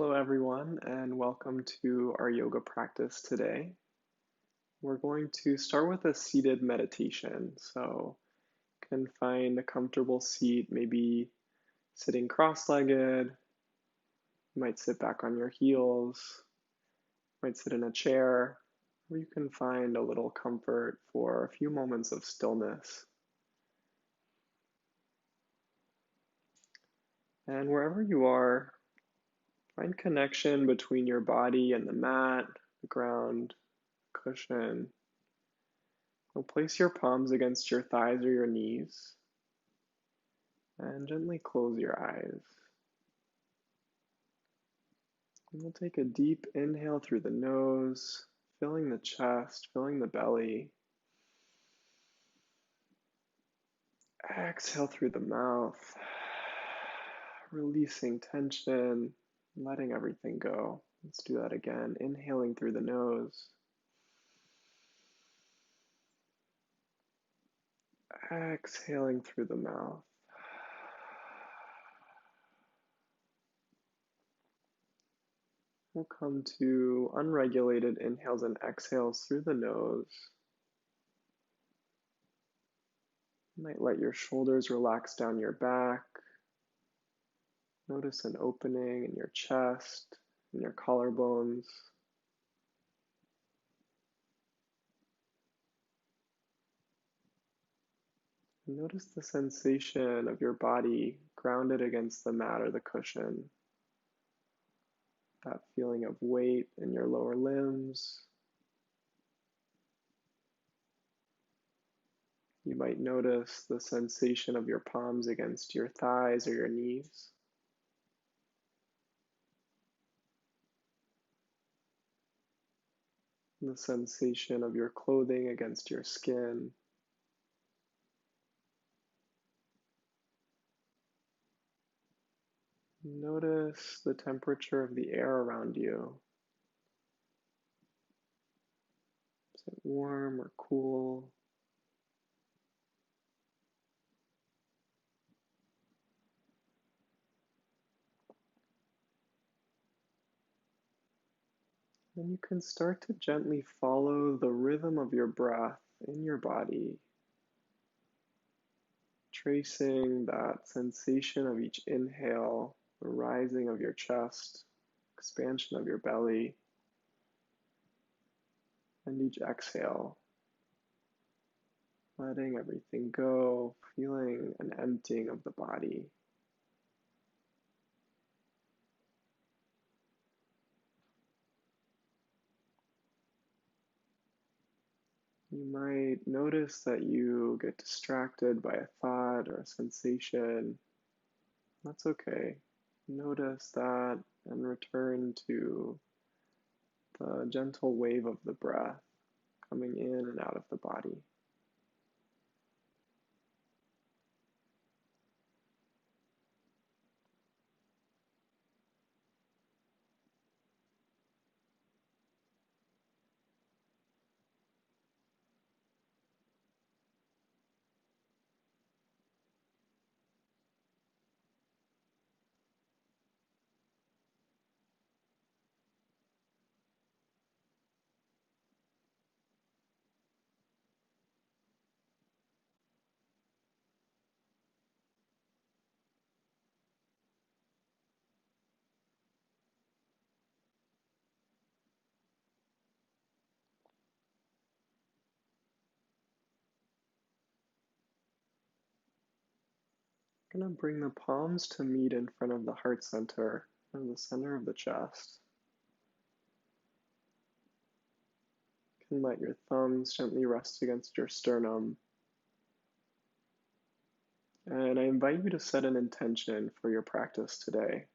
Hello, everyone, and welcome to our yoga practice today. We're going to start with a seated meditation. So you can find a comfortable seat, maybe sitting cross-legged. You might sit back on your heels, might sit in a chair, or you can find a little comfort for a few moments of stillness. And wherever you are, find connection between your body and the mat, the ground, cushion. So place your palms against your thighs or your knees and gently close your eyes. And we'll take a deep inhale through the nose, filling the chest, filling the belly. Exhale through the mouth, releasing tension, letting everything go. Let's do that again. Inhaling through the nose. Exhaling through the mouth. We'll come to unregulated inhales and exhales through the nose. You might let your shoulders relax down your back. Notice an opening in your chest, in your collarbones. And notice the sensation of your body grounded against the mat or the cushion. That feeling of weight in your lower limbs. You might notice the sensation of your palms against your thighs or your knees. The sensation of your clothing against your skin. Notice the temperature of the air around you. Is it warm or cool? And you can start to gently follow the rhythm of your breath in your body, tracing that sensation of each inhale, the rising of your chest, expansion of your belly, and each exhale, letting everything go, feeling an emptying of the body. You might notice that you get distracted by a thought or a sensation. That's okay. Notice that and return to the gentle wave of the breath coming in and out of the body. I'm going to bring the palms to meet in front of the heart center and the center of the chest. You can let your thumbs gently rest against your sternum. And I invite you to set an intention for your practice today.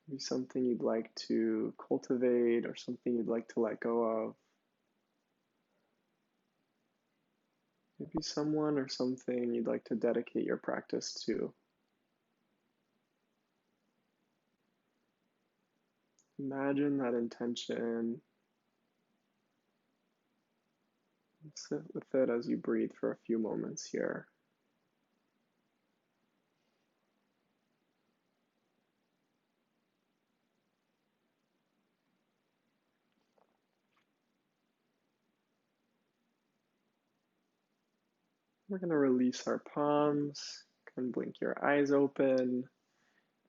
Maybe something you'd like to cultivate or something you'd like to let go of. Maybe someone or something you'd like to dedicate your practice to. Imagine that intention. Sit with it as you breathe for a few moments here. We're going to release our palms, can blink your eyes open,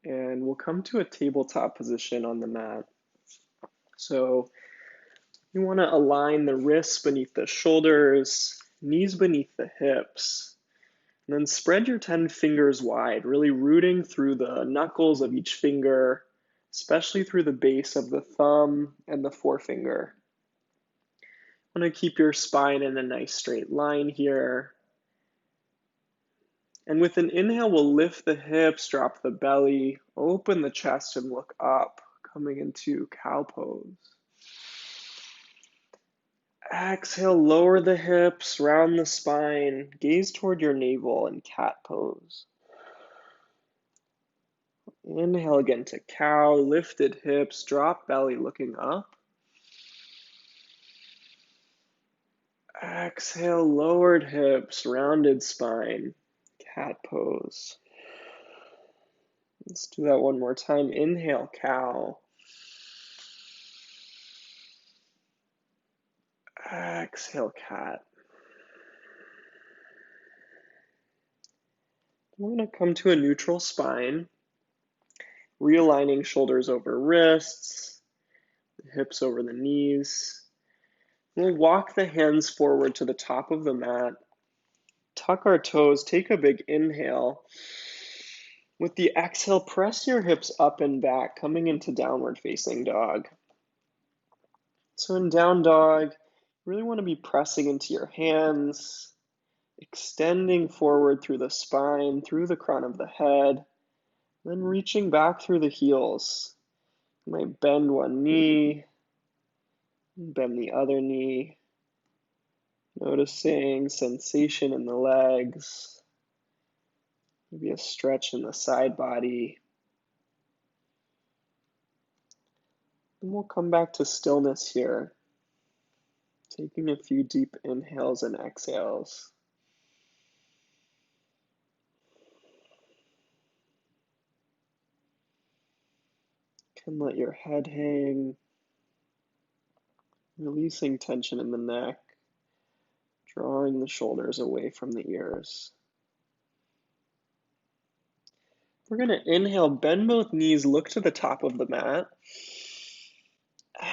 and we'll come to a tabletop position on the mat. So you want to align the wrists beneath the shoulders, knees beneath the hips, and then spread your 10 fingers wide, really rooting through the knuckles of each finger, especially through the base of the thumb and the forefinger. You want to keep your spine in a nice straight line here. And with an inhale, we'll lift the hips, drop the belly, open the chest, and look up, coming into cow pose. Exhale, lower the hips, round the spine, gaze toward your navel in cat pose. Inhale again to cow, lifted hips, drop belly, looking up. Exhale, lowered hips, rounded spine, cat pose. Let's do that one more time. Inhale, cow. Exhale, cat. We're going to come to a neutral spine, realigning shoulders over wrists, hips over the knees. We'll walk the hands forward to the top of the mat, tuck our toes, take a big inhale. With the exhale, press your hips up and back, coming into downward facing dog. So in down dog, you really want to be pressing into your hands, extending forward through the spine, through the crown of the head, then reaching back through the heels. You might bend one knee, bend the other knee, noticing sensation in the legs, maybe a stretch in the side body. And we'll come back to stillness here, taking a few deep inhales and exhales. Can let your head hang, releasing tension in the neck, drawing the shoulders away from the ears. We're going to inhale, bend both knees, look to the top of the mat.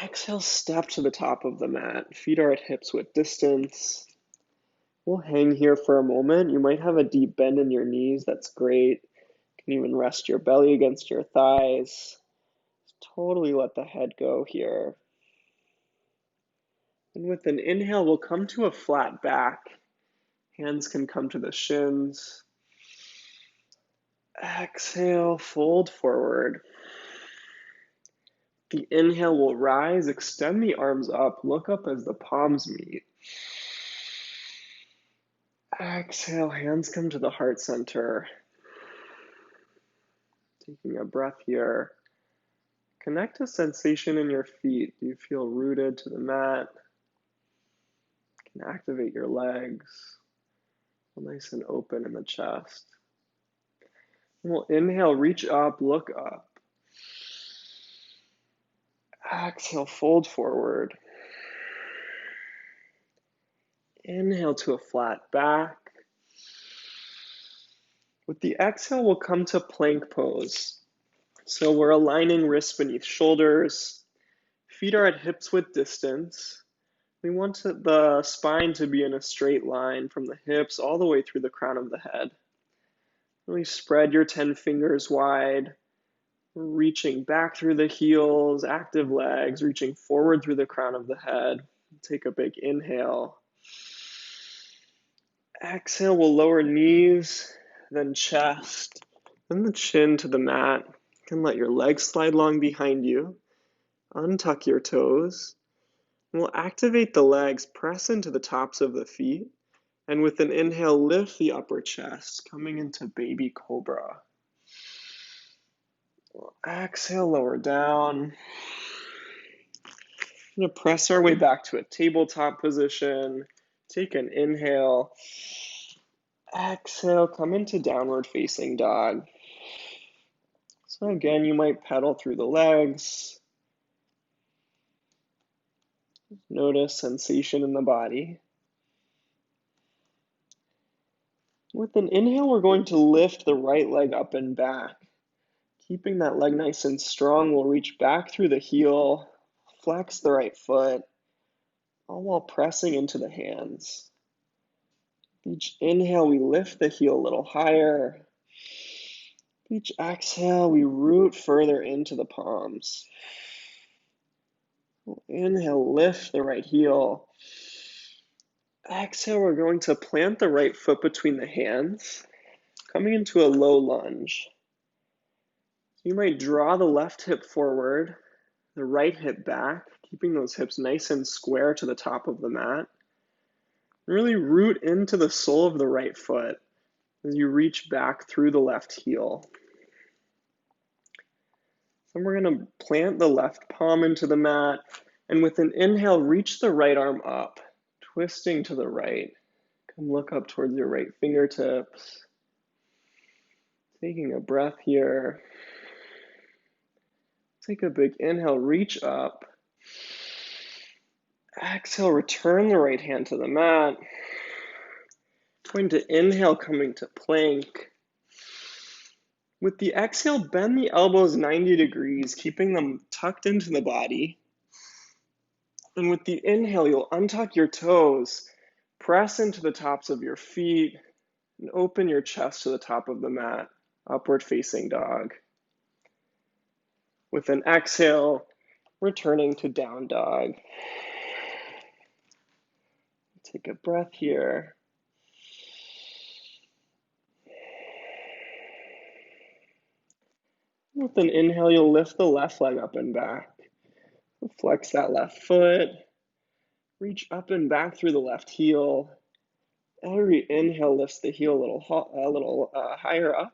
Exhale, step to the top of the mat. Feet are at hips width distance. We'll hang here for a moment. You might have a deep bend in your knees. That's great. You can even rest your belly against your thighs. Totally let the head go here. And with an inhale, we'll come to a flat back. Hands can come to the shins. Exhale, fold forward. The inhale will rise, extend the arms up, look up as the palms meet. Exhale, hands come to the heart center. Taking a breath here. Connect to sensation in your feet. Do you feel rooted to the mat? You can activate your legs. Nice and open in the chest. And we'll inhale, reach up, look up. Exhale, fold forward. Inhale to a flat back. With the exhale, we'll come to plank pose. So we're aligning wrists beneath shoulders. Feet are at hips width distance. We want the spine to be in a straight line from the hips all the way through the crown of the head. Really spread your 10 fingers wide, reaching back through the heels, active legs, reaching forward through the crown of the head. Take a big inhale. Exhale, we'll lower knees, then chest, then the chin to the mat. You can let your legs slide long behind you. Untuck your toes. We'll activate the legs, press into the tops of the feet, and with an inhale, lift the upper chest, coming into baby cobra. We'll exhale, lower down. We're going to press our way back to a tabletop position. Take an inhale. Exhale, come into downward facing dog. So again, you might pedal through the legs. Notice sensation in the body. With an inhale, we're going to lift the right leg up and back. Keeping that leg nice and strong, we'll reach back through the heel, flex the right foot, all while pressing into the hands. Each inhale, we lift the heel a little higher. Each exhale, we root further into the palms. We'll inhale, lift the right heel. Exhale, we're going to plant the right foot between the hands, coming into a low lunge. You might draw the left hip forward, the right hip back, keeping those hips nice and square to the top of the mat. Really root into the sole of the right foot as you reach back through the left heel. Then we're going to plant the left palm into the mat, and with an inhale, reach the right arm up, twisting to the right. Come look up towards your right fingertips. Taking a breath here. Take a big inhale, reach up. Exhale, return the right hand to the mat. Going to inhale, coming to plank. With the exhale, bend the elbows 90 degrees, keeping them tucked into the body. And with the inhale, you'll untuck your toes, press into the tops of your feet, and open your chest to the top of the mat, upward facing dog. With an exhale, returning to down dog. Take a breath here. With an inhale, you'll lift the left leg up and back. Flex that left foot. Reach up and back through the left heel. Every inhale lifts the heel a little higher up.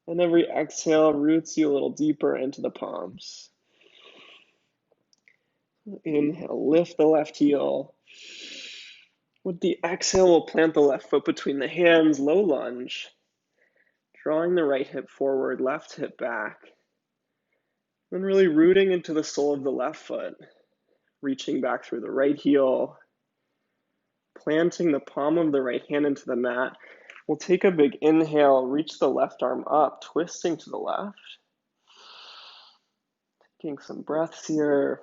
And every exhale roots you a little deeper into the palms. Inhale, lift the left heel. With the exhale, we'll plant the left foot between the hands, low lunge. Drawing the right hip forward, left hip back. And really rooting into the sole of the left foot. Reaching back through the right heel. Planting the palm of the right hand into the mat. We'll take a big inhale, reach the left arm up, twisting to the left. Taking some breaths here.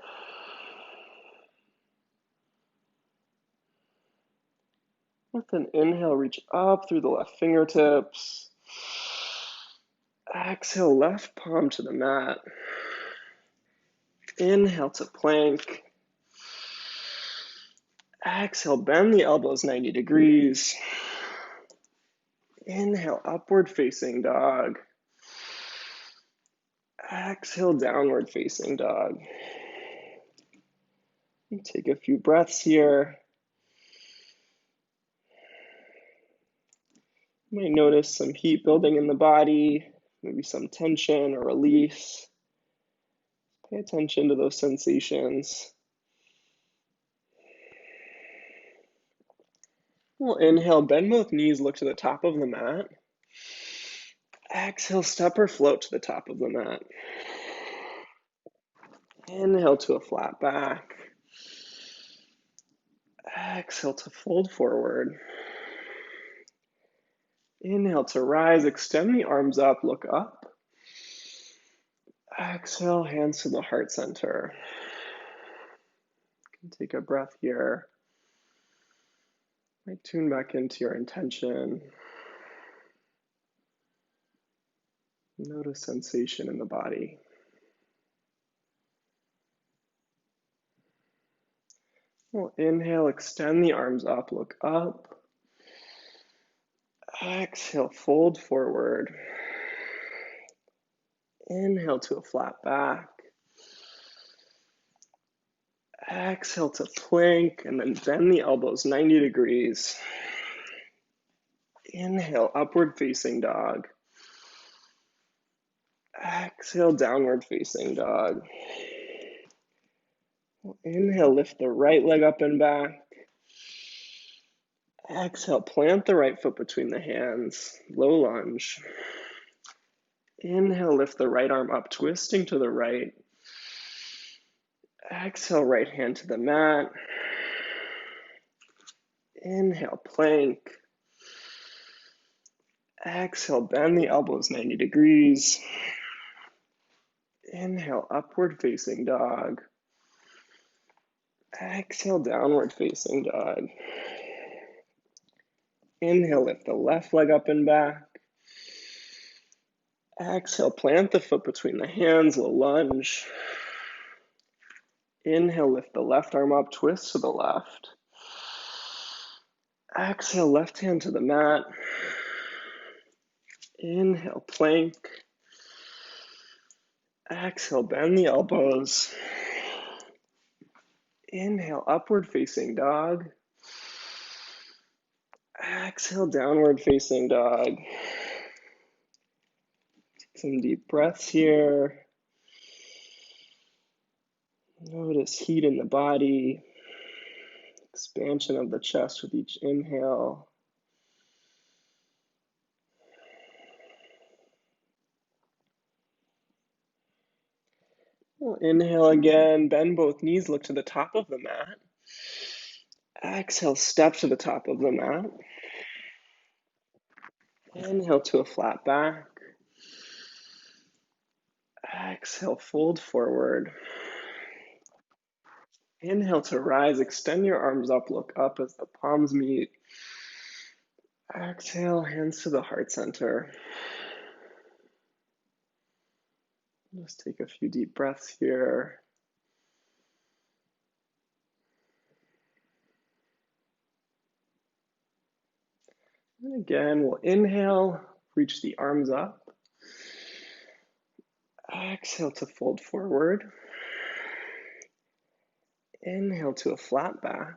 With an inhale, reach up through the left fingertips. Exhale, left palm to the mat. Inhale to plank. Exhale, bend the elbows 90 degrees. Inhale, upward facing dog. Exhale, downward facing dog. Take a few breaths here. You might notice some heat building in the body, maybe some tension or release. Pay attention to those sensations. We'll inhale, bend both knees, look to the top of the mat. Exhale, step or float to the top of the mat. Inhale to a flat back. Exhale to fold forward. Inhale to rise, extend the arms up, look up. Exhale, hands to the heart center. Take a breath here. Might tune back into your intention. Notice sensation in the body. We'll inhale, extend the arms up, look up. Exhale, fold forward. Inhale to a flat back. Exhale to plank, and then bend the elbows 90 degrees. Inhale, upward facing dog. Exhale, downward facing dog. Inhale, lift the right leg up and back. Exhale, plant the right foot between the hands, low lunge. Inhale, lift the right arm up, twisting to the right. Exhale, right hand to the mat. Inhale, plank. Exhale, bend the elbows 90 degrees. Inhale, upward facing dog. Exhale, downward facing dog. Inhale, lift the left leg up and back. Exhale, plant the foot between the hands, low lunge. Inhale, lift the left arm up, twist to the left. Exhale, left hand to the mat. Inhale, plank. Exhale, bend the elbows. Inhale, upward facing dog. Exhale, downward facing dog. Take some deep breaths here. Notice heat in the body. Expansion of the chest with each inhale. We'll inhale again, bend both knees, look to the top of the mat. Exhale, step to the top of the mat. Inhale to a flat back. Exhale, fold forward. Inhale to rise, extend your arms up, look up as the palms meet. Exhale, hands to the heart center. Just take a few deep breaths here. And again, we'll inhale, reach the arms up. Exhale to fold forward. Inhale to a flat back.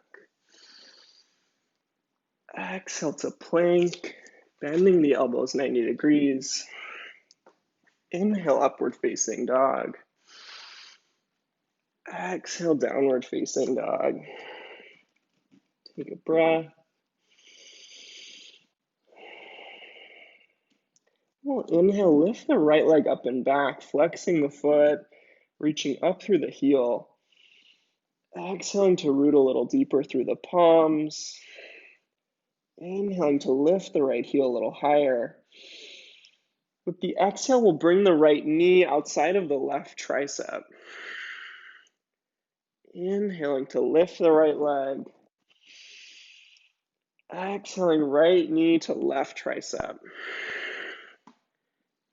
Exhale to plank, bending the elbows 90 degrees. Inhale, upward facing dog. Exhale, downward facing dog. Take a breath. We'll inhale, lift the right leg up and back, flexing the foot, reaching up through the heel. Exhaling to root a little deeper through the palms. Inhaling to lift the right heel a little higher. With the exhale, we'll bring the right knee outside of the left tricep. Inhaling to lift the right leg. Exhaling, right knee to left tricep.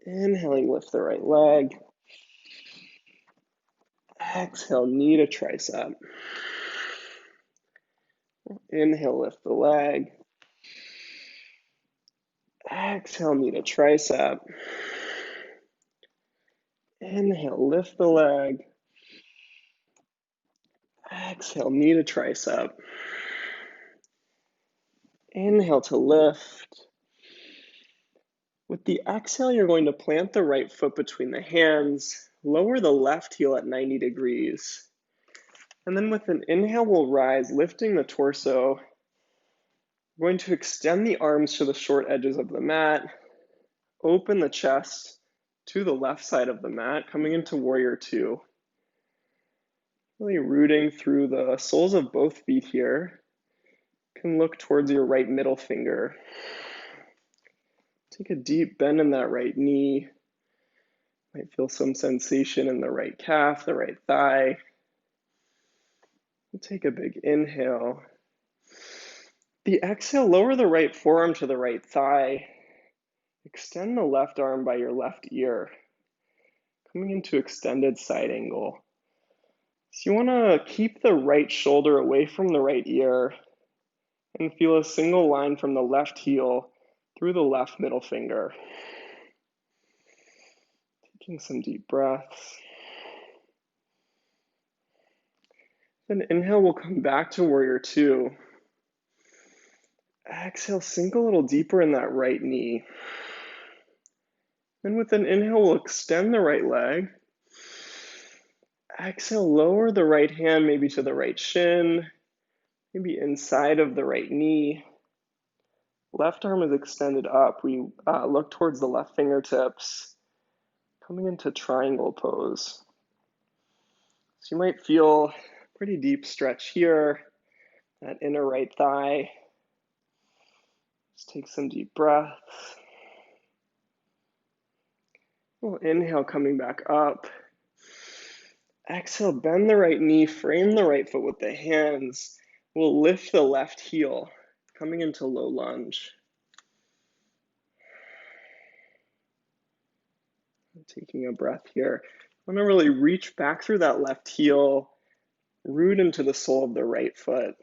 Inhaling, lift the right leg. Exhale, knee to tricep. Inhale, lift the leg. Exhale, knee to tricep. Inhale, lift the leg. Exhale, knee to tricep. Inhale to lift. With the exhale, you're going to plant the right foot between the hands, lower the left heel at 90 degrees. And then with an inhale, we'll rise, lifting the torso. We're going to extend the arms to the short edges of the mat, open the chest to the left side of the mat, coming into warrior two. Really rooting through the soles of both feet here. You can look towards your right middle finger. Take a deep bend in that right knee. Might feel some sensation in the right calf, the right thigh. We'll take a big inhale. The exhale, lower the right forearm to the right thigh. Extend the left arm by your left ear. Coming into extended side angle. So you want to keep the right shoulder away from the right ear and feel a single line from the left heel through the left middle finger. Taking some deep breaths. Then inhale, we'll come back to warrior two. Exhale, sink a little deeper in that right knee. Then with an inhale, we'll extend the right leg. Exhale, lower the right hand maybe to the right shin, maybe inside of the right knee. Left arm is extended up. We look towards the left fingertips, coming into triangle pose. So you might feel a pretty deep stretch here, that inner right thigh. Just take some deep breaths. We'll inhale, coming back up. Exhale, bend the right knee, frame the right foot with the hands. We'll lift the left heel, coming into low lunge. Taking a breath here. I'm gonna really reach back through that left heel, root into the sole of the right foot.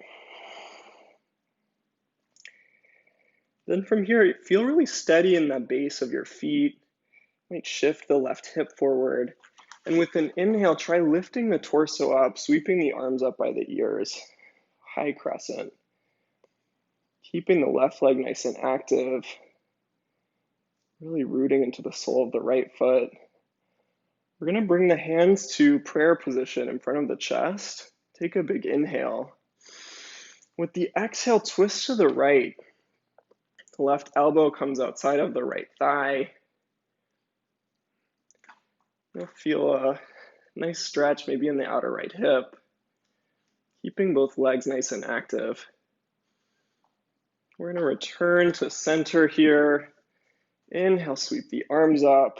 Then from here, feel really steady in the base of your feet. Might shift the left hip forward. And with an inhale, try lifting the torso up, sweeping the arms up by the ears. High crescent. Keeping the left leg nice and active. Really rooting into the sole of the right foot. We're going to bring the hands to prayer position in front of the chest. Take a big inhale. With the exhale, twist to the right. The left elbow comes outside of the right thigh. You'll feel a nice stretch maybe in the outer right hip. Keeping both legs nice and active. We're going to return to center here. Inhale, sweep the arms up.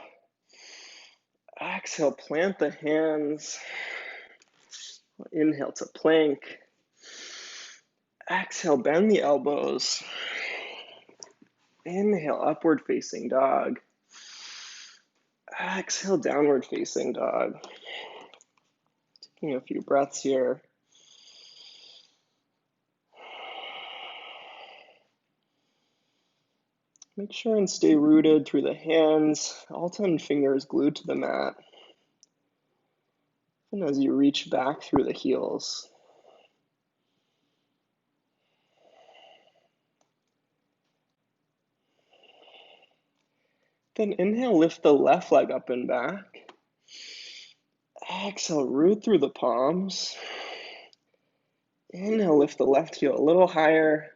Exhale, plant the hands. Inhale to plank. Exhale, bend the elbows. Inhale, upward facing dog. Exhale, downward facing dog. Taking a few breaths here. Make sure and stay rooted through the hands, all 10 fingers glued to the mat. And as you reach back through the heels. Then inhale, lift the left leg up and back. Exhale, root through the palms. Inhale, lift the left heel a little higher.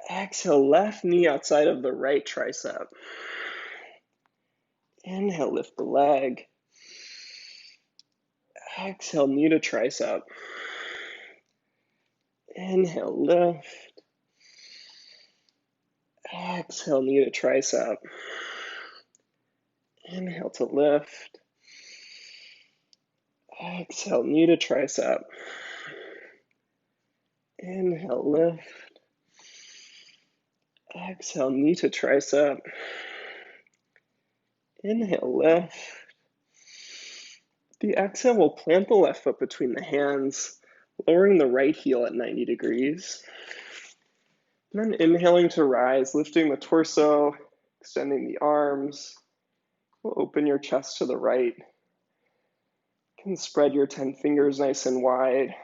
Exhale, left knee outside of the right tricep. Inhale, lift the leg. Exhale, knee to tricep. Inhale, lift. Exhale, knee to tricep. Inhale to lift. Exhale, knee to tricep. Inhale, lift. Exhale, knee to tricep. Inhale, lift. The exhale, we'll plant the left foot between the hands, lowering the right heel at 90 degrees. And then inhaling to rise, lifting the torso, extending the arms. We'll open your chest to the right. You can spread your 10 fingers nice and wide.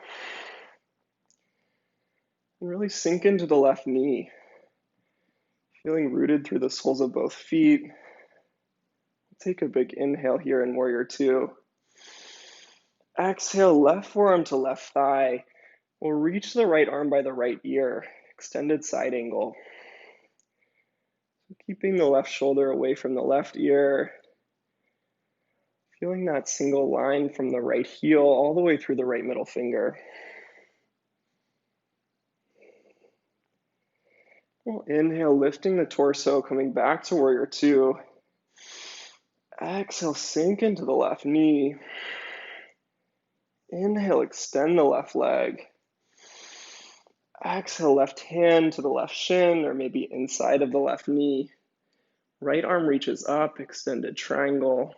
And really sink into the left knee. Feeling rooted through the soles of both feet. Take a big inhale here in Warrior Two. Exhale, left forearm to left thigh. We'll reach the right arm by the right ear. Extended side angle. Keeping the left shoulder away from the left ear. Feeling that single line from the right heel all the way through the right middle finger. We'll inhale, lifting the torso, coming back to Warrior Two. Exhale, sink into the left knee. Inhale, extend the left leg. Exhale, left hand to the left shin or maybe inside of the left knee. Right arm reaches up, extended triangle.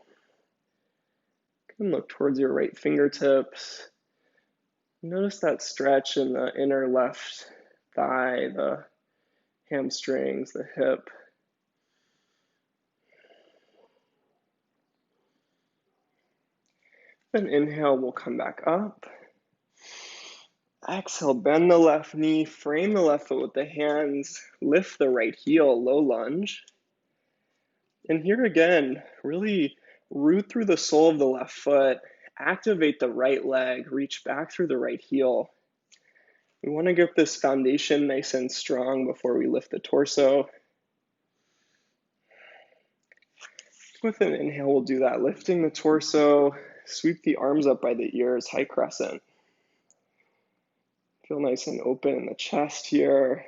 You can look towards your right fingertips. Notice that stretch in the inner left thigh, the hamstrings, the hip. Then inhale, we'll come back up. Exhale, bend the left knee, frame the left foot with the hands, lift the right heel, low lunge. And here again, really root through the sole of the left foot, activate the right leg, reach back through the right heel. We want to get this foundation nice and strong before we lift the torso. With an inhale, we'll do that, lifting the torso, sweep the arms up by the ears, high crescent. Feel nice and open in the chest here.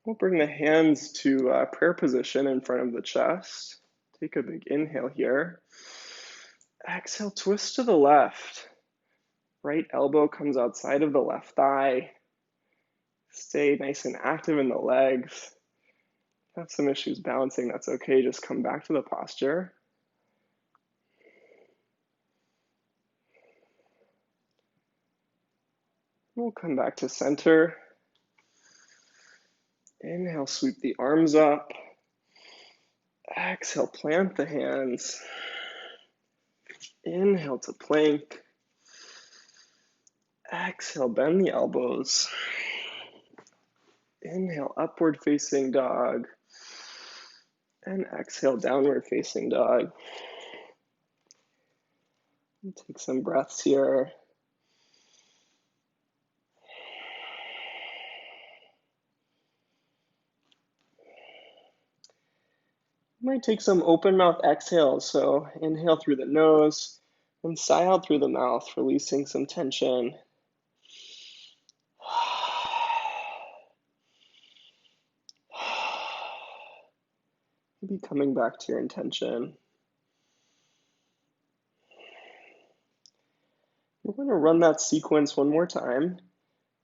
We'll bring the hands to prayer position in front of the chest. Take a big inhale here. Exhale, twist to the left. Right elbow comes outside of the left thigh. Stay nice and active in the legs. If you have some issues balancing, that's okay. Just come back to the posture. We'll come back to center. Inhale, sweep the arms up. Exhale, plant the hands. Inhale to plank. Exhale, bend the elbows. Inhale, upward facing dog. And exhale, downward facing dog. Take some breaths here. You might take some open mouth exhales. So inhale through the nose and sigh out through the mouth, releasing some tension. Maybe coming back to your intention. We're going to run that sequence one more time,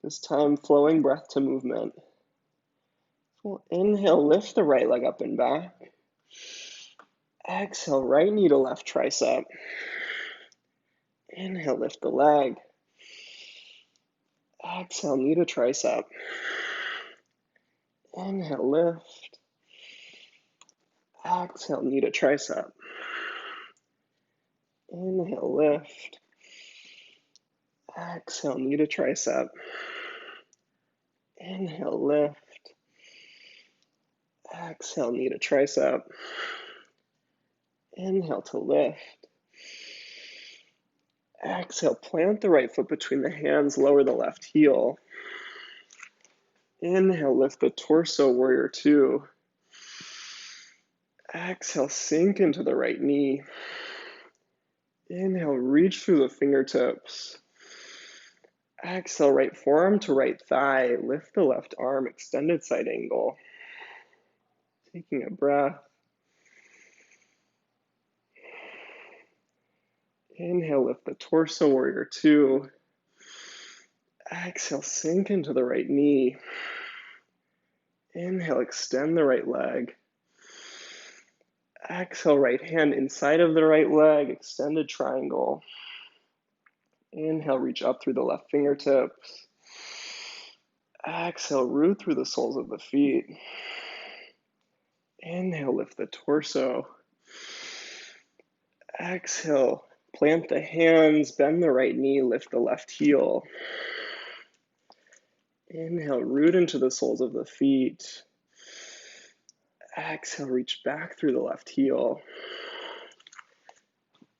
this time flowing breath to movement. We'll inhale, lift the right leg up and back. Exhale, right knee to left tricep. Inhale, lift the leg. Exhale, knee to tricep. Inhale, lift. Exhale, knee to tricep. Inhale, lift. Exhale, knee to tricep. Inhale, lift. Exhale, knee to tricep. Inhale to lift. Exhale, plant the right foot between the hands, lower the left heel. Inhale, lift the torso, warrior two. Exhale, sink into the right knee. Inhale, reach through the fingertips. Exhale, right forearm to right thigh. Lift the left arm, extended side angle. Taking a breath. Inhale, lift the torso, warrior two. Exhale, sink into the right knee. Inhale, extend the right leg. Exhale, right hand inside of the right leg, extended triangle. Inhale, reach up through the left fingertips. Exhale, root through the soles of the feet. Inhale, lift the torso. Exhale, plant the hands, bend the right knee, lift the left heel. Inhale, root into the soles of the feet. Exhale, reach back through the left heel.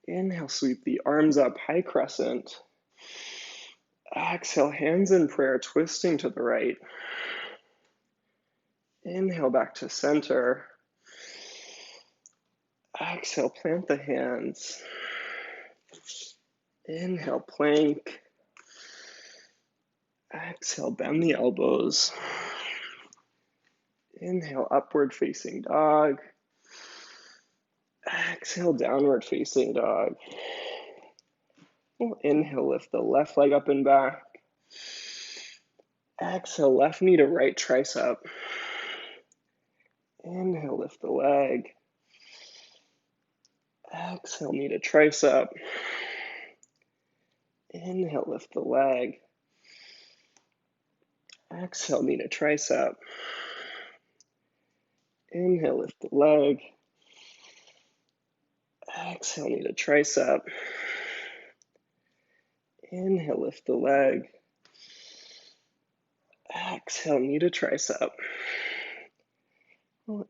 Inhale, sweep the arms up, high crescent. Exhale, hands in prayer, twisting to the right. Inhale, back to center. Exhale, plant the hands. Inhale, plank. Exhale, bend the elbows. Inhale, upward facing dog. Exhale, downward facing dog. Inhale, lift the left leg up and back. Exhale, left knee to right tricep. Inhale, lift the leg. Exhale, knee to tricep. Inhale, lift the leg. Exhale, knee to tricep. Inhale, lift the leg. Exhale, knee to tricep. Inhale, lift the leg. Exhale, knee to tricep.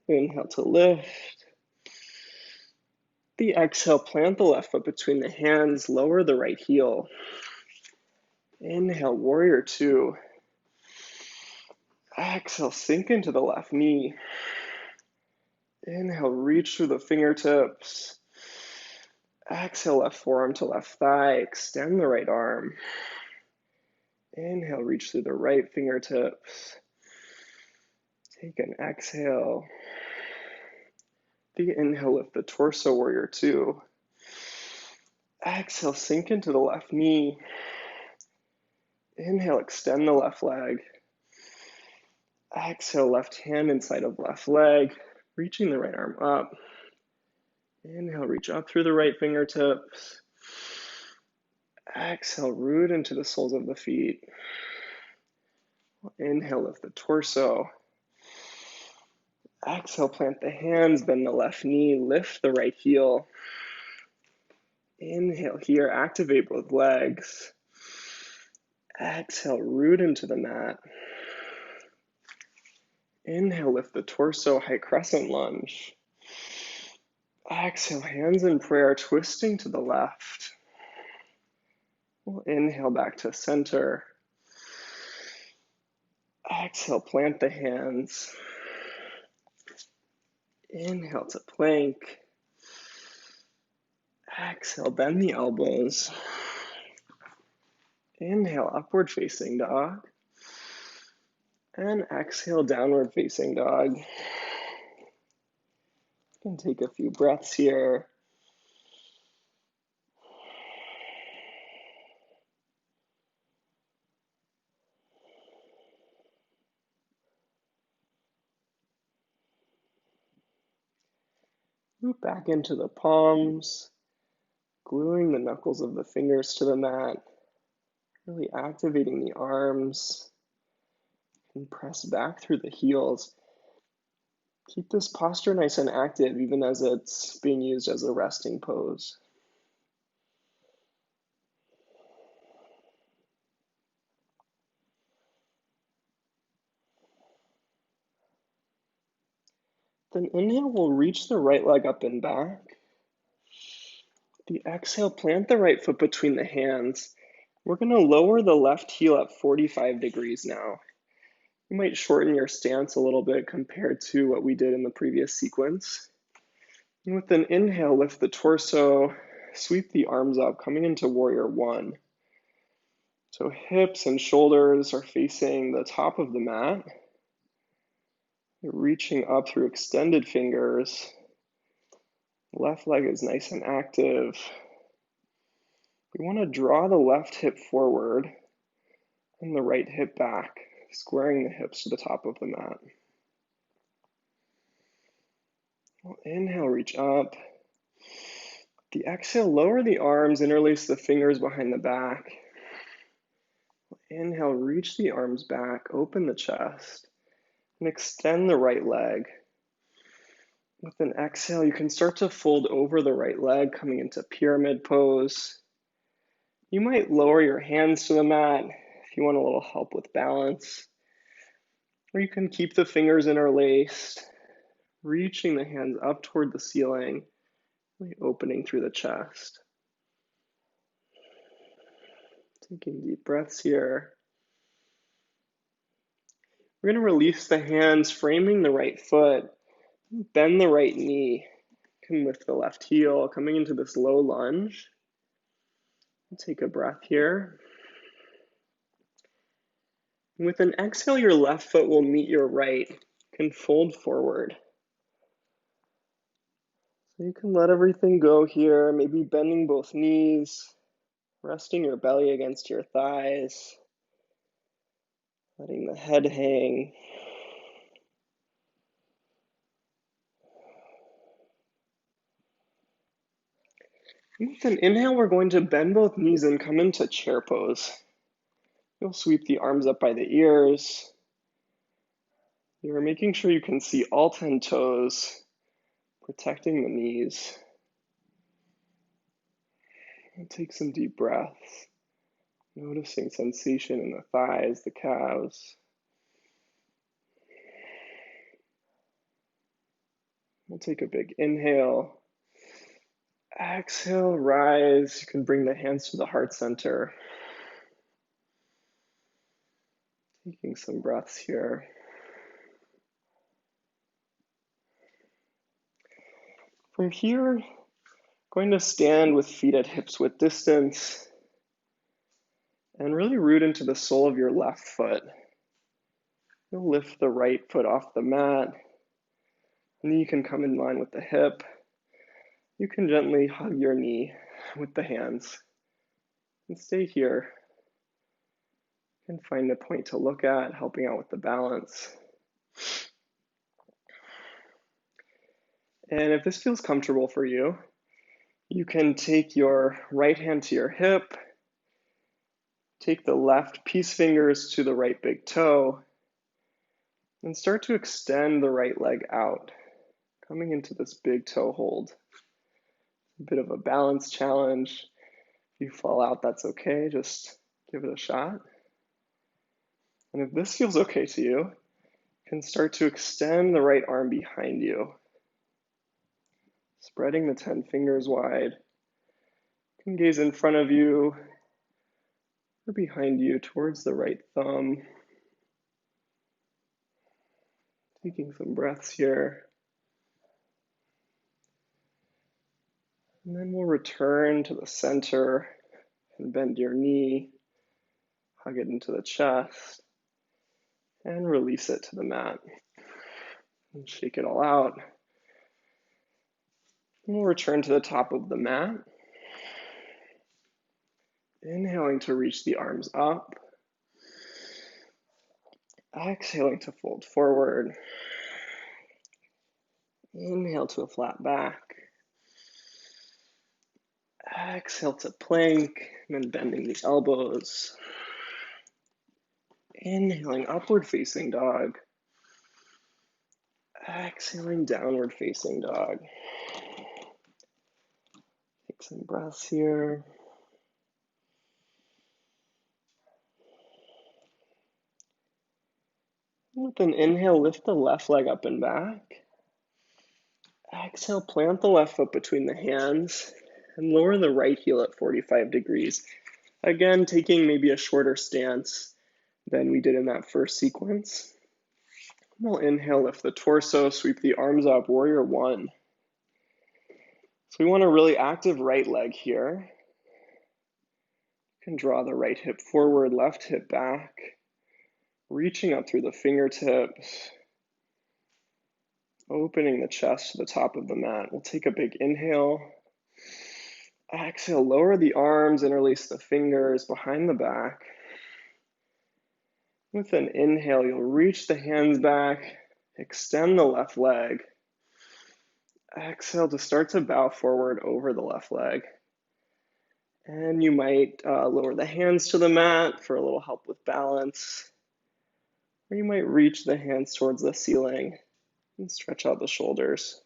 Inhale to lift. The exhale, plant the left foot between the hands, lower the right heel. Inhale, warrior two. Exhale, sink into the left knee. Inhale, reach through the fingertips. Exhale, left forearm to left thigh. Extend the right arm. Inhale, reach through the right fingertips. Take an exhale. The inhale, lift the torso, warrior two. Exhale, sink into the left knee. Inhale, extend the left leg. Exhale, left hand inside of left leg, reaching the right arm up. Inhale, reach up through the right fingertips. Exhale, root into the soles of the feet. Inhale, lift the torso. Exhale, plant the hands, bend the left knee, lift the right heel. Inhale here, activate both legs. Exhale, root into the mat. Inhale, lift the torso, high crescent lunge. Exhale, hands in prayer, twisting to the left. We'll inhale back to center. Exhale, plant the hands. Inhale to plank. Exhale, bend the elbows. Inhale, upward facing dog. And exhale, downward facing dog. You can take a few breaths here. Root back into the palms, gluing the knuckles of the fingers to the mat, really activating the arms, and press back through the heels. Keep this posture nice and active even as it's being used as a resting pose. Then inhale, we'll reach the right leg up and back. The exhale, plant the right foot between the hands. We're going to lower the left heel at 45 degrees now. You might shorten your stance a little bit compared to what we did in the previous sequence. And with an inhale, lift the torso, sweep the arms up, coming into warrior one. So hips and shoulders are facing the top of the mat. You're reaching up through extended fingers. Left leg is nice and active. We want to draw the left hip forward and the right hip back, squaring the hips to the top of the mat. We'll inhale, reach up. The exhale, lower the arms, interlace the fingers behind the back. Inhale, reach the arms back, open the chest, and extend the right leg. With an exhale, you can start to fold over the right leg, coming into pyramid pose. You might lower your hands to the mat if you want a little help with balance. Or you can keep the fingers interlaced, reaching the hands up toward the ceiling, really opening through the chest. Taking deep breaths here. We're going to release the hands, framing the right foot, bend the right knee, can lift the left heel, coming into this low lunge. Take a breath here. With an exhale, your left foot will meet your right, can fold forward. So you can let everything go here, maybe bending both knees, resting your belly against your thighs, letting the head hang. With an inhale, we're going to bend both knees and come into chair pose. You'll sweep the arms up by the ears. You're making sure you can see all 10 toes, protecting the knees. And take some deep breaths, noticing sensation in the thighs, the calves. We'll take a big inhale. Exhale, rise. You can bring the hands to the heart center. Taking some breaths here. From here, going to stand with feet at hips width distance and really root into the sole of your left foot. You'll lift the right foot off the mat, And then you can come in line with the hip. You can gently hug your knee with the hands and stay here and find a point to look at, helping out with the balance. And if this feels comfortable for you, you can take your right hand to your hip, take the left peace fingers to the right big toe, and start to extend the right leg out, coming into this big toe hold. A bit of a balance challenge. If you fall out, that's okay. Just give it a shot. And if this feels okay to you, you can start to extend the right arm behind you, spreading the 10 fingers wide. You can gaze in front of you or behind you towards the right thumb. Taking some breaths here. And then we'll return to the center and bend your knee, hug it into the chest, and release it to the mat. And shake it all out. And we'll return to the top of the mat. Inhaling to reach the arms up. Exhaling to fold forward. Inhale to a flat back. Exhale to plank, and then bending the elbows. Inhaling upward facing dog. Exhaling downward facing dog. Take some breaths here. With an inhale, lift the left leg up and back. Exhale, plant the left foot between the hands and lower the right heel at 45 degrees. Again, taking maybe a shorter stance than we did in that first sequence. We'll inhale, lift the torso, sweep the arms up, warrior one. So we want a really active right leg here. You can draw the right hip forward, left hip back, reaching up through the fingertips, opening the chest to the top of the mat. We'll take a big inhale. Exhale, lower the arms, interlace the fingers behind the back. With an inhale, you'll reach the hands back, extend the left leg. Exhale to start to bow forward over the left leg. And you might lower the hands to the mat for a little help with balance. Or you might reach the hands towards the ceiling and stretch out the shoulders.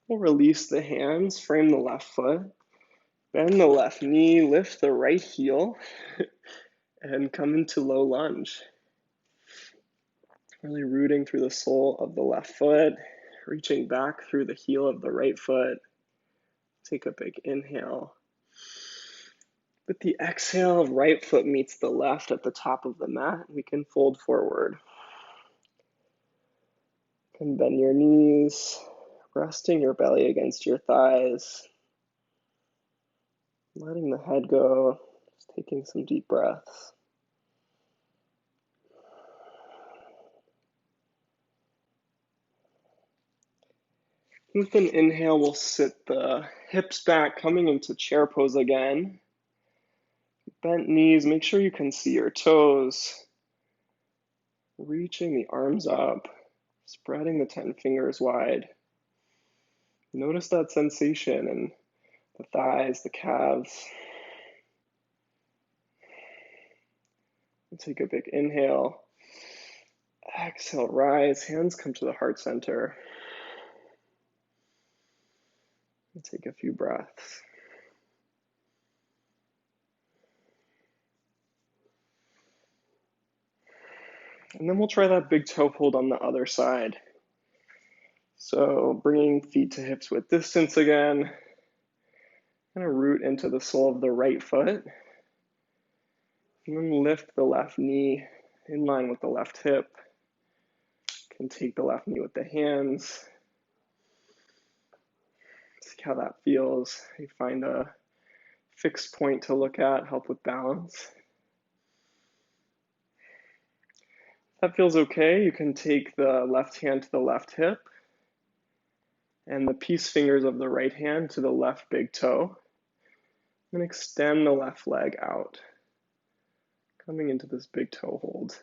We'll release the hands, frame the left foot, bend the left knee, lift the right heel, and come into low lunge. Really rooting through the sole of the left foot, reaching back through the heel of the right foot. Take a big inhale. With the exhale, right foot meets the left at the top of the mat. We can fold forward. You can bend your knees, resting your belly against your thighs, letting the head go, just taking some deep breaths. With an inhale, we'll sit the hips back, coming into chair pose again. Bent knees, make sure you can see your toes. Reaching the arms up, spreading the 10 fingers wide. Notice that sensation in the thighs, the calves. Take a big inhale. Exhale, rise, hands come to the heart center. And take a few breaths. And then we'll try that big toe hold on the other side. So bringing feet to hips width distance again. Kind of root into the sole of the right foot. And then lift the left knee in line with the left hip. Can take the left knee with the hands. See how that feels. You find a fixed point to look at, help with balance. that feels okay, you can take the left hand to the left hip and the peace fingers of the right hand to the left big toe, and extend the left leg out, coming into this big toe hold.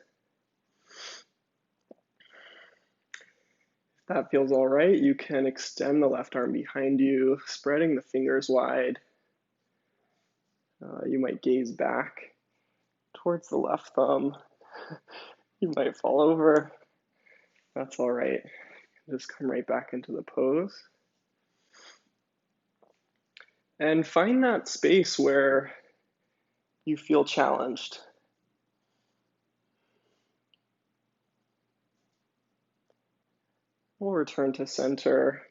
If that feels all right, you can extend the left arm behind you, spreading the fingers wide. You might gaze back towards the left thumb. You might fall over. That's all right. Just come right back into the pose. And find that space where you feel challenged. We'll return to center.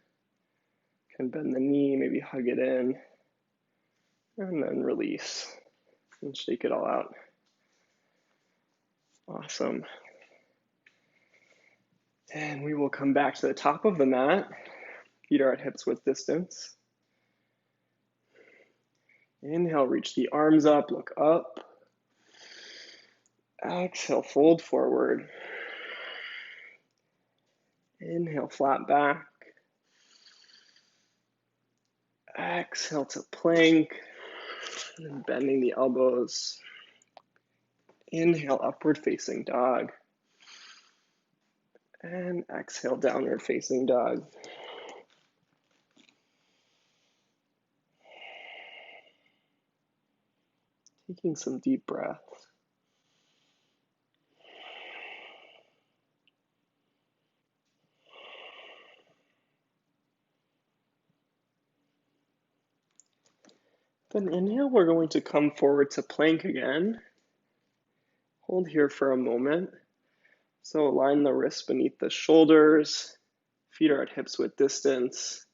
Can bend the knee, maybe hug it in, and then release and shake it all out. Awesome. And we will come back to the top of the mat. Feet are at hips width distance. Inhale, reach the arms up, look up. Exhale, fold forward. Inhale, flat back. Exhale to plank. And then bending the elbows. Inhale, upward facing dog. And exhale, downward facing dog. Taking some deep breaths. Then inhale, we're going to come forward to plank again. Hold here for a moment. So align the wrists beneath the shoulders. Feet are at hips width distance.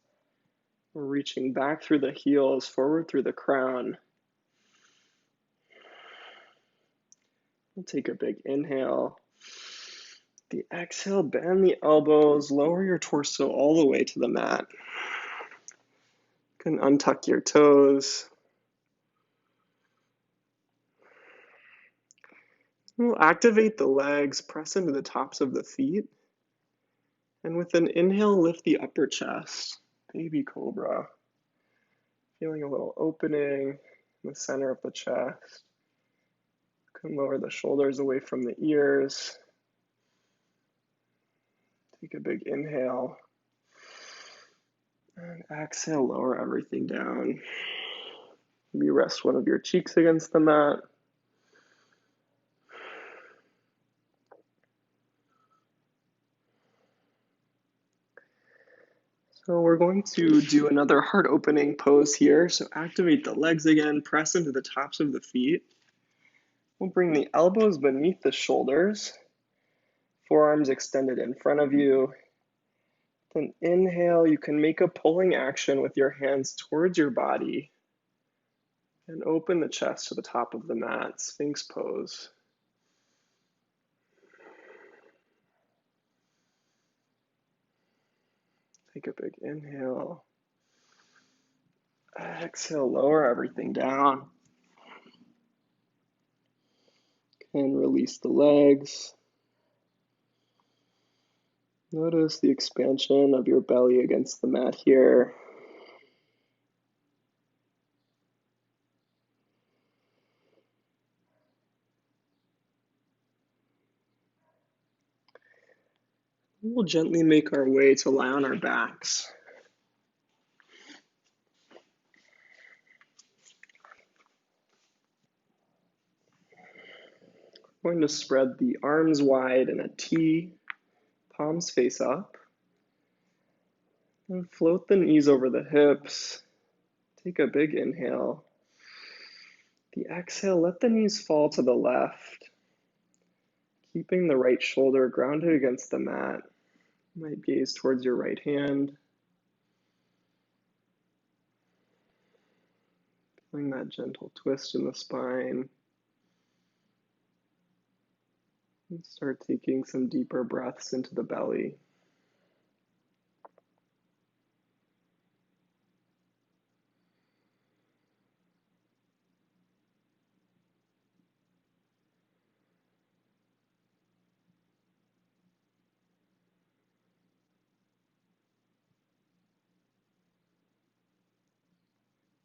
We're reaching back through the heels, forward through the crown. We'll take a big inhale. The exhale, bend the elbows, lower your torso all the way to the mat. You can untuck your toes. We'll activate the legs, press into the tops of the feet. And with an inhale, lift the upper chest, baby cobra. Feeling a little opening in the center of the chest. You can lower the shoulders away from the ears. Take a big inhale. And exhale, lower everything down. Maybe rest one of your cheeks against the mat. So we're going to do another heart opening pose here. So activate the legs again, press into the tops of the feet. We'll bring the elbows beneath the shoulders, forearms extended in front of you. Then inhale, you can make a pulling action with your hands towards your body and open the chest to the top of the mat, Sphinx pose. Take a big inhale. Exhale, lower everything down. And release the legs. Notice the expansion of your belly against the mat here. We'll gently make our way to lie on our backs. We're going to spread the arms wide in a T, palms face up. And float the knees over the hips. Take a big inhale. The exhale, let the knees fall to the left, keeping the right shoulder grounded against the mat. You might gaze towards your right hand. Feeling that gentle twist in the spine. And start taking some deeper breaths into the belly.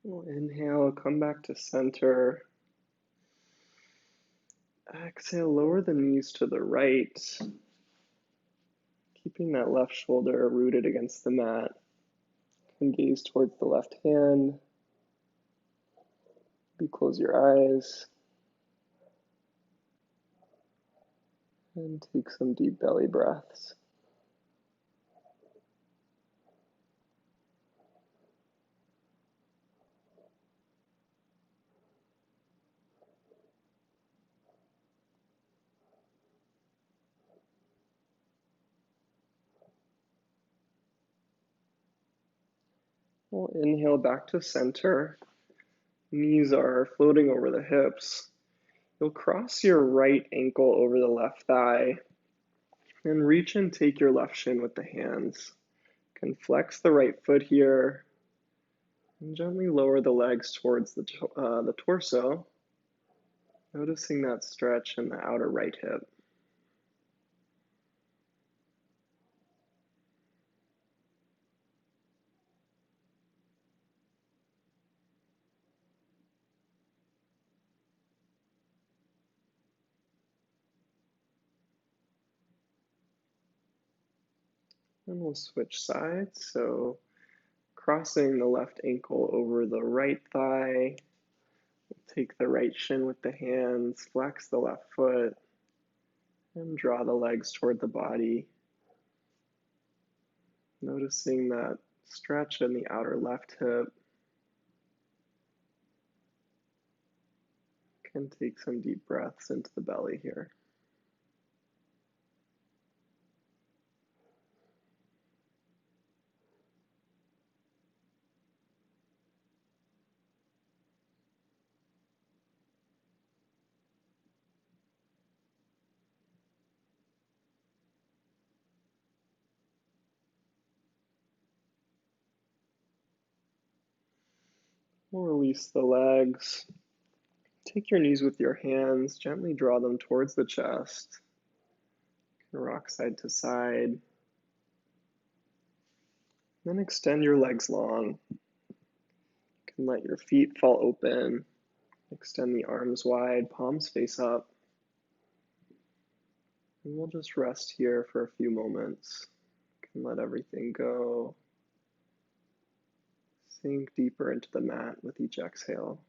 We'll inhale, come back to center. Exhale, lower the knees to the right, keeping that left shoulder rooted against the mat. And gaze towards the left hand. Maybe close your eyes. And take some deep belly breaths. We'll inhale back to center. Knees are floating over the hips. You'll cross your right ankle over the left thigh and reach and take your left shin with the hands. You can flex the right foot here and gently lower the legs towards the torso, noticing that stretch in the outer right hip. And we'll switch sides. So crossing the left ankle over the right thigh. Take the right shin with the hands, flex the left foot, and draw the legs toward the body. Noticing that stretch in the outer left hip. Can take some deep breaths into the belly here. We'll release the legs. Take your knees with your hands, gently draw them towards the chest. You can rock side to side. Then extend your legs long. You can let your feet fall open. Extend the arms wide, palms face up. And we'll just rest here for a few moments. You can let everything go. Sink deeper into the mat with each exhale.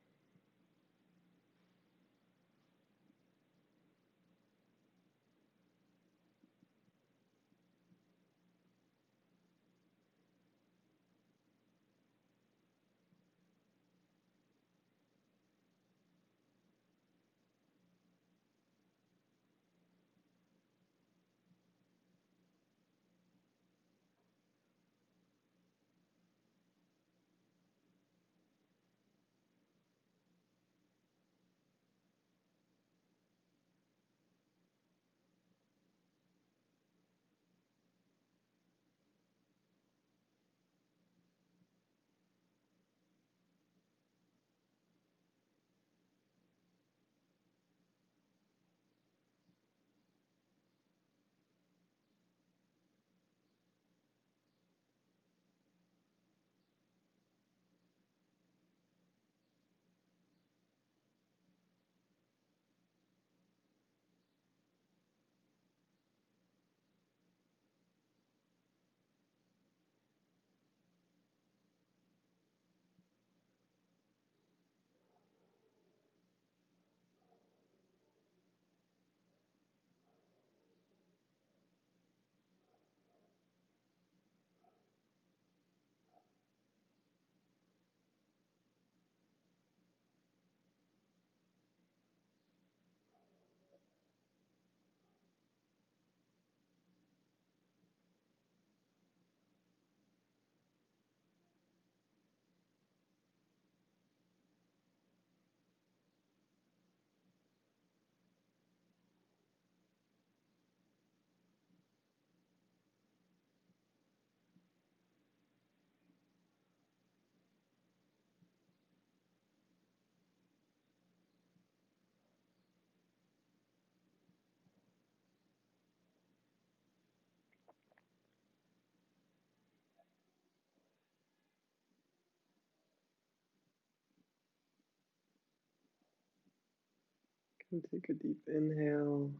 And take a deep inhale.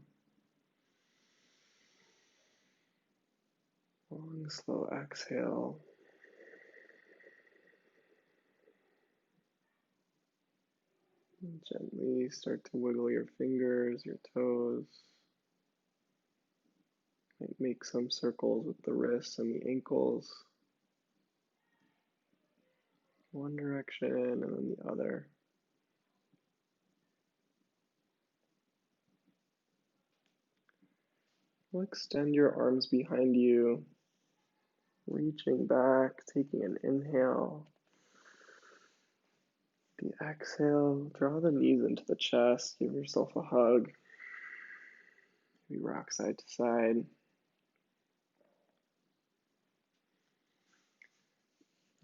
Long, slow exhale. And gently start to wiggle your fingers, your toes. Might make some circles with the wrists and the ankles. One direction and then the other. We'll extend your arms behind you, reaching back, taking an inhale. The exhale, draw the knees into the chest, give yourself a hug. Maybe rock side to side.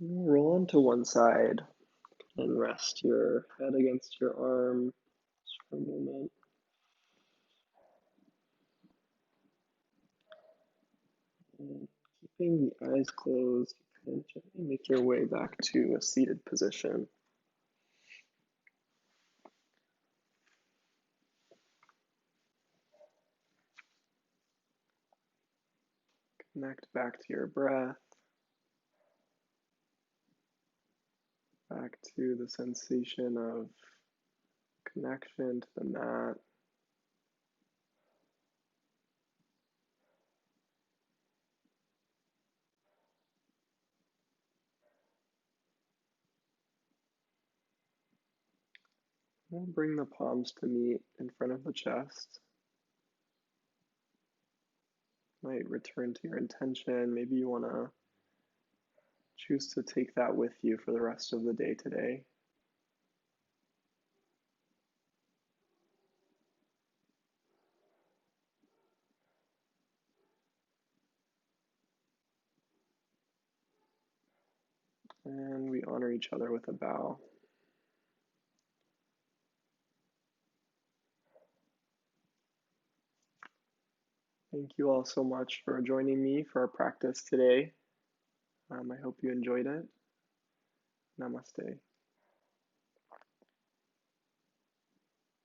Roll onto one side and rest your head against your arm just for a moment. And keeping the eyes closed, you can gently make your way back to a seated position. Connect back to your breath, back to the sensation of connection to the mat. We'll bring the palms to meet in front of the chest. Might return to your intention. Maybe you want to choose to take that with you for the rest of the day today. And we honor each other with a bow. Thank you all so much for joining me for our practice today. I hope you enjoyed it. Namaste.